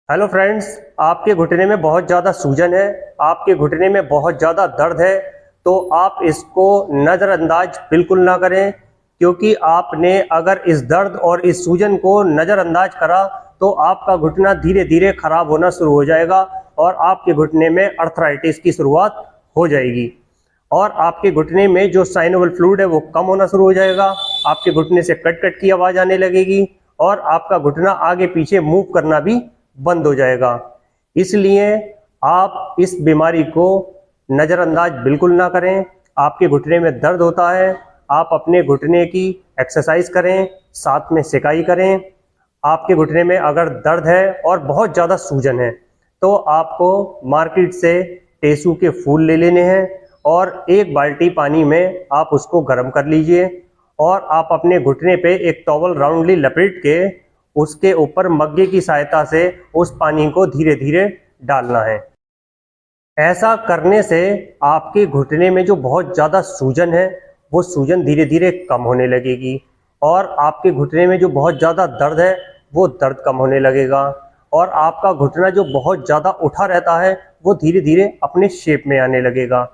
Hello friends, आपके घुटने में बहुत ज़्यादा सूजन है, आपके घुटने में बहुत ज़्यादा दर्द है, तो आप इसको नज़रअंदाज बिल्कुल ना करें। क्योंकि आपने अगर इस दर्द और इस सूजन को नज़रअंदाज करा तो आपका घुटना धीरे धीरे खराब होना शुरू हो जाएगा और आपके घुटने में अर्थराइटिस की शुरुआत हो जाएगी और आपके घुटने में जो साइनोवियल फ्लूइड है वो कम होना शुरू हो जाएगा। आपके घुटने से कट कट की आवाज़ आने लगेगी और आपका घुटना आगे पीछे मूव करना भी बंद हो जाएगा। इसलिए आप इस बीमारी को नज़रअंदाज बिल्कुल ना करें। आपके घुटने में दर्द होता है, आप अपने घुटने की एक्सरसाइज करें, साथ में सिकाई करें। आपके घुटने में अगर दर्द है और बहुत ज़्यादा सूजन है तो आपको मार्केट से टेसू के फूल ले लेने हैं और एक बाल्टी पानी में आप उसको गर्म कर लीजिए और आप अपने घुटने पे एक टॉवल राउंडली लपेट के उसके ऊपर मग्गे की सहायता से उस पानी को धीरे धीरे डालना है। ऐसा करने से आपके घुटने में जो बहुत ज़्यादा सूजन है वो सूजन धीरे धीरे कम होने लगेगी और आपके घुटने में जो बहुत ज़्यादा दर्द है वो दर्द कम होने लगेगा और आपका घुटना जो बहुत ज़्यादा उठा रहता है वो धीरे धीरे अपने शेप में आने लगेगा।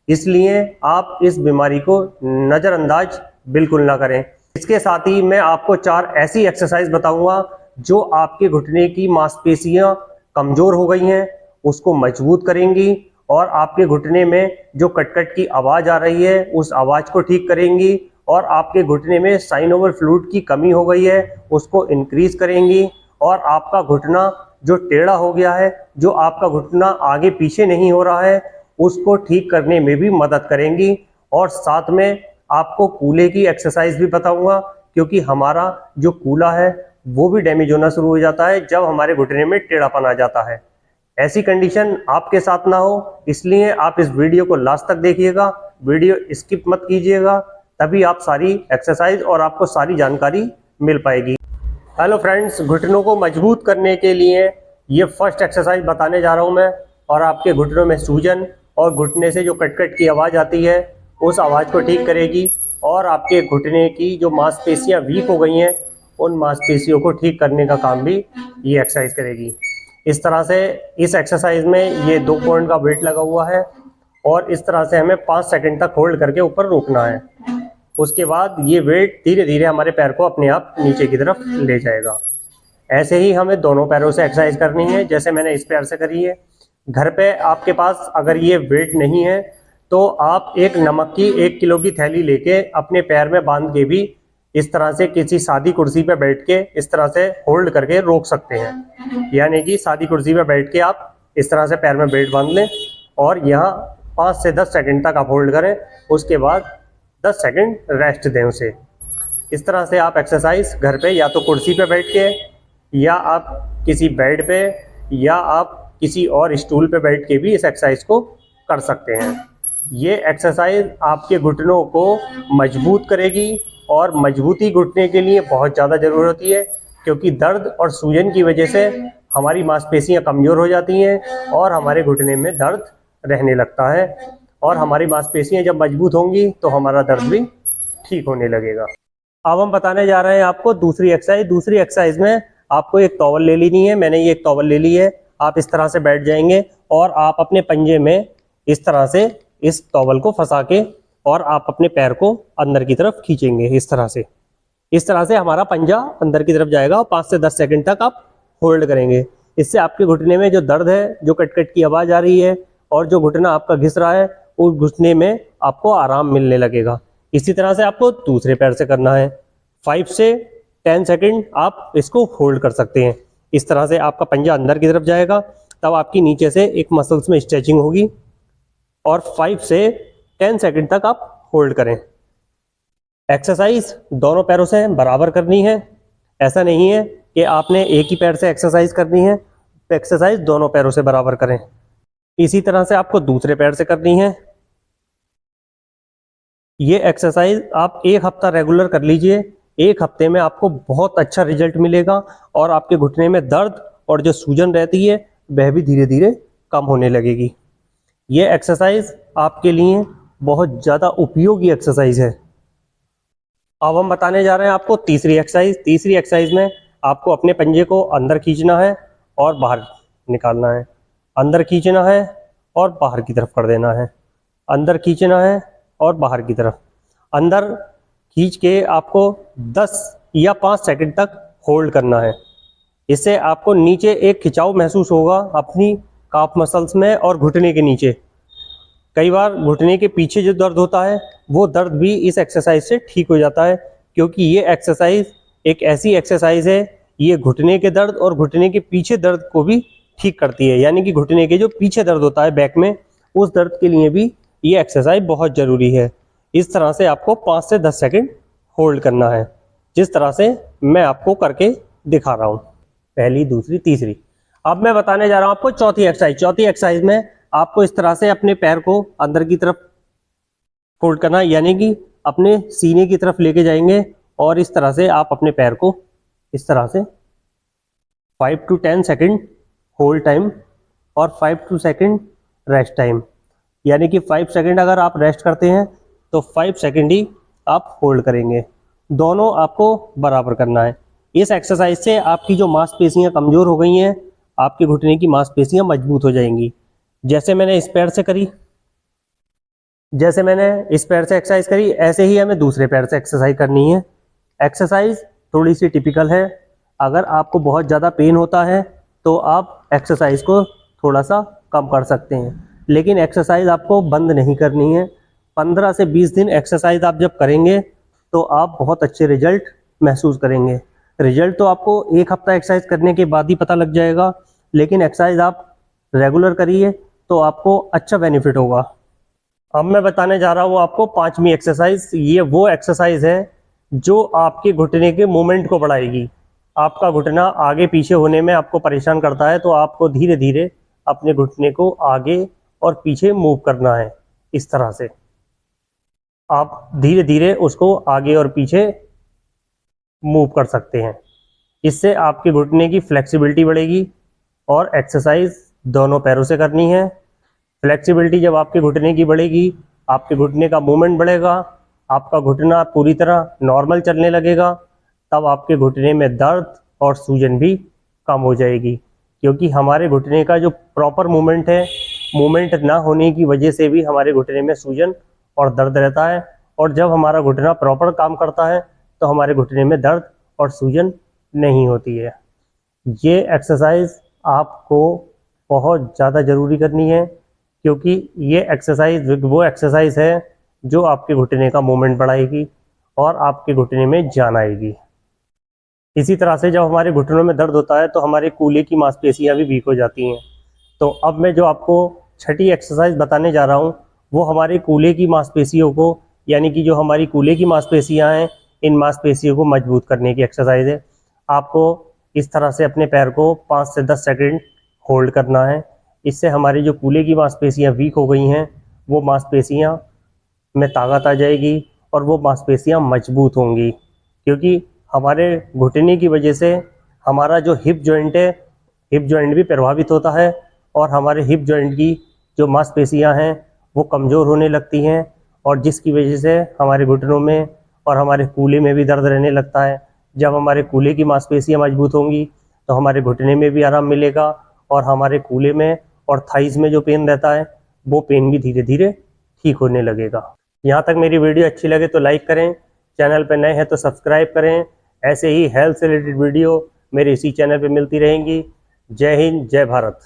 इसलिए आप इस बीमारी को नज़रअंदाज बिल्कुल ना करें। इसके साथ ही मैं आपको 4 ऐसी एक्सरसाइज बताऊंगा जो आपके घुटने की मांसपेशियां कमज़ोर हो गई हैं उसको मजबूत करेंगी और आपके घुटने में जो कटकट की आवाज़ आ रही है उस आवाज़ को ठीक करेंगी और आपके घुटने में साइनोवियल फ्लूइड की कमी हो गई है उसको इंक्रीज करेंगी और आपका घुटना जो टेढ़ा हो गया है, जो आपका घुटना आगे पीछे नहीं हो रहा है, उसको ठीक करने में भी मदद करेंगी। और साथ में आपको कूल्हे की एक्सरसाइज भी बताऊंगा क्योंकि हमारा जो कूल्हा है वो भी डैमेज होना शुरू हो जाता है जब हमारे घुटने में टेढ़ापन आ जाता है। ऐसी कंडीशन आपके साथ ना हो, इसलिए आप इस वीडियो को लास्ट तक देखिएगा, वीडियो स्किप मत कीजिएगा, तभी आप सारी एक्सरसाइज और आपको सारी जानकारी मिल पाएगी। हेलो फ्रेंड्स, घुटनों को मजबूत करने के लिए ये फर्स्ट एक्सरसाइज बताने जा रहा हूँ मैं और आपके घुटनों में सूजन और घुटने से जो कटकट की आवाज़ आती है उस आवाज़ को ठीक करेगी और आपके घुटने की जो मांसपेशियां वीक हो गई हैं उन मांसपेशियों को ठीक करने का काम भी ये एक्सरसाइज करेगी। इस तरह से इस एक्सरसाइज में ये 2 पॉइंट का वेट लगा हुआ है और इस तरह से हमें 5 सेकंड तक होल्ड करके ऊपर रोकना है। उसके बाद ये वेट धीरे धीरे हमारे पैर को अपने आप नीचे की तरफ ले जाएगा। ऐसे ही हमें दोनों पैरों से एक्सरसाइज करनी है जैसे मैंने इस पैर से करी है। घर पे आपके पास अगर ये वेट नहीं है तो आप एक नमक की 1 किलो की थैली लेके अपने पैर में बांध के भी इस तरह से किसी सादी कुर्सी पे बैठ के इस तरह से होल्ड करके रोक सकते हैं। यानी कि सादी कुर्सी पे बैठ के आप इस तरह से पैर में बेल्ट बांध लें और यहाँ 5 से 10 सेकंड तक आप होल्ड करें, उसके बाद 10 सेकंड रेस्ट दें उसे। इस तरह से आप एक्सरसाइज घर पे या तो कुर्सी पे बैठ के या आप किसी बेड पे या आप किसी और स्टूल पे बैठ के भी इस एक्सरसाइज को कर सकते हैं। ये एक्सरसाइज आपके घुटनों को मजबूत करेगी और मजबूती घुटने के लिए बहुत ज़्यादा ज़रूरत होती है क्योंकि दर्द और सूजन की वजह से हमारी मांसपेशियां कमज़ोर हो जाती हैं और हमारे घुटने में दर्द रहने लगता है और हमारी मांसपेशियां जब मजबूत होंगी तो हमारा दर्द भी ठीक होने लगेगा। अब हम बताने जा रहे हैं आपको दूसरी एक्सरसाइज। दूसरी एक्सरसाइज में आपको एक टॉवल ले लेनी है। मैंने ये एक टॉवल ले ली है। आप इस तरह से बैठ जाएंगे और आप अपने पंजे में इस तरह से इस टॉवल को फंसा के और आप अपने पैर को अंदर की तरफ खींचेंगे इस तरह से। इस तरह से हमारा पंजा अंदर की तरफ जाएगा और 5 से 10 सेकंड तक आप होल्ड करेंगे। इससे आपके घुटने में जो दर्द है, जो कटकट की आवाज़ आ रही है और जो घुटना आपका घिस रहा है उस घुटने में आपको आराम मिलने लगेगा। इसी तरह से आपको दूसरे पैर से करना है। 5 से 10 सेकंड आप इसको होल्ड कर सकते हैं। इस तरह से आपका पंजा अंदर की तरफ जाएगा, तब आपकी नीचे से एक मसल्स में स्ट्रेचिंग होगी और 5 से 10 सेकंड तक आप होल्ड करें। एक्सरसाइज दोनों पैरों से बराबर करनी है। ऐसा नहीं है कि आपने एक ही पैर से एक्सरसाइज करनी है, तो एक्सरसाइज दोनों पैरों से बराबर करें। इसी तरह से आपको दूसरे पैर से करनी है। ये एक्सरसाइज आप 1 हफ्ता रेगुलर कर लीजिए। 1 हफ्ते में आपको बहुत अच्छा रिजल्ट मिलेगा और आपके घुटने में दर्द और जो सूजन रहती है वह भी धीरे धीरे कम होने लगेगी। ये एक्सरसाइज आपके लिए बहुत ज़्यादा उपयोगी एक्सरसाइज है। अब हम बताने जा रहे हैं आपको तीसरी एक्सरसाइज। तीसरी एक्सरसाइज में आपको अपने पंजे को अंदर खींचना है और बाहर निकालना है, अंदर खींचना है और बाहर की तरफ कर देना है, अंदर खींचना है और बाहर की तरफ। अंदर खींच के आपको 10 या 5 सेकंड तक होल्ड करना है। इससे आपको नीचे एक खिंचाव महसूस होगा अपनी काफ मसल्स में और घुटने के नीचे। कई बार घुटने के पीछे जो दर्द होता है वो दर्द भी इस एक्सरसाइज से ठीक हो जाता है, क्योंकि ये एक्सरसाइज एक ऐसी एक्सरसाइज है, ये घुटने के दर्द और घुटने के पीछे दर्द को भी ठीक करती है। यानी कि घुटने के जो पीछे दर्द होता है बैक में, उस दर्द के लिए भी ये एक्सरसाइज बहुत ज़रूरी है। इस तरह से आपको 5 से 10 सेकंड होल्ड करना है, जिस तरह से मैं आपको करके दिखा रहा हूँ, पहली, दूसरी, तीसरी। अब मैं बताने जा रहा हूँ आपको चौथी एक्सरसाइज। चौथी एक्सरसाइज में आपको इस तरह से अपने पैर को अंदर की तरफ फोल्ड करना है, यानी कि अपने सीने की तरफ लेके जाएंगे और इस तरह से आप अपने पैर को इस तरह से 5 to 10 सेकंड होल्ड टाइम और 5 to सेकंड रेस्ट टाइम। यानी कि 5 सेकंड अगर आप रेस्ट करते हैं तो 5 सेकंड ही आप होल्ड करेंगे। दोनों आपको बराबर करना है। इस एक्सरसाइज से आपकी जो मांसपेशियां कमज़ोर हो गई हैं, आपके घुटने की मांसपेशियां मजबूत हो जाएंगी। जैसे मैंने इस पैर से करी, जैसे मैंने इस पैर से एक्सरसाइज करी, ऐसे ही हमें दूसरे पैर से एक्सरसाइज करनी है। एक्सरसाइज थोड़ी सी टिपिकल है। अगर आपको बहुत ज़्यादा पेन होता है तो आप एक्सरसाइज को थोड़ा सा कम कर सकते हैं, लेकिन एक्सरसाइज आपको बंद नहीं करनी है। 15 से 20 दिन एक्सरसाइज आप जब करेंगे तो आप बहुत अच्छे रिजल्ट महसूस करेंगे। रिजल्ट तो आपको 1 हफ्ता एक्सरसाइज करने के बाद ही पता लग जाएगा, लेकिन एक्सरसाइज आप रेगुलर करिए तो आपको अच्छा बेनिफिट होगा। अब मैं बताने जा रहा हूँ आपको 5वीं एक्सरसाइज। ये वो एक्सरसाइज है जो आपके घुटने के मूवमेंट को बढ़ाएगी। आपका घुटना आगे पीछे होने में आपको परेशान करता है, तो आपको धीरे धीरे अपने घुटने को आगे और पीछे मूव करना है। इस तरह से आप धीरे धीरे उसको आगे और पीछे मूव कर सकते हैं। इससे आपके घुटने की फ्लेक्सिबिलिटी बढ़ेगी। और एक्सरसाइज दोनों पैरों से करनी है। फ्लेक्सिबिलिटी जब आपके घुटने की बढ़ेगी, आपके घुटने का मूवमेंट बढ़ेगा, आपका घुटना पूरी तरह नॉर्मल चलने लगेगा, तब आपके घुटने में दर्द और सूजन भी कम हो जाएगी। क्योंकि हमारे घुटने का जो प्रॉपर मूवमेंट है, मूवमेंट ना होने की वजह से भी हमारे घुटने में सूजन और दर्द रहता है। और जब हमारा घुटना प्रॉपर काम करता है तो हमारे घुटने में दर्द और सूजन नहीं होती है। ये एक्सरसाइज आपको बहुत ज़्यादा ज़रूरी करनी है, क्योंकि ये एक्सरसाइज वो एक्सरसाइज है जो आपके घुटने का मूवमेंट बढ़ाएगी और आपके घुटने में जान आएगी। इसी तरह से जब हमारे घुटनों में दर्द होता है तो हमारे कूल्हे की मांसपेशियां भी वीक हो जाती हैं। तो अब मैं जो आपको छठी एक्सरसाइज बताने जा रहा हूँ वो हमारे कूल्हे की मांसपेशियों को, यानी कि जो हमारी कूल्हे की मांसपेशियां हैं, इन मांसपेशियों को मजबूत करने की एक्सरसाइज है। आपको इस तरह से अपने पैर को 5 से 10 सेकंड होल्ड करना है। इससे हमारी जो कूल्हे की मांसपेशियां वीक हो गई हैं, वो मांसपेशियां में ताकत आ जाएगी और वो मांसपेशियां मजबूत होंगी। क्योंकि हमारे घुटने की वजह से हमारा जो हिप जॉइंट है, हिप जॉइंट भी प्रभावित होता है और हमारे हिप जॉइंट की जो मांसपेशियां हैं वो कमज़ोर होने लगती हैं, और जिसकी वजह से हमारे घुटनों में और हमारे कूल्हे में भी दर्द रहने लगता है। जब हमारे कूल्हे की मांसपेशियां मजबूत होंगी तो हमारे घुटने में भी आराम मिलेगा और हमारे कूल्हे में और थाइस में जो पेन रहता है वो पेन भी धीरे धीरे ठीक होने लगेगा। यहाँ तक मेरी वीडियो अच्छी लगे तो लाइक करें, चैनल पर नए हैं तो सब्सक्राइब करें। ऐसे ही हेल्थ से रिलेटेड वीडियो मेरे इसी चैनल पे मिलती रहेंगी। जय हिंद, जय भारत।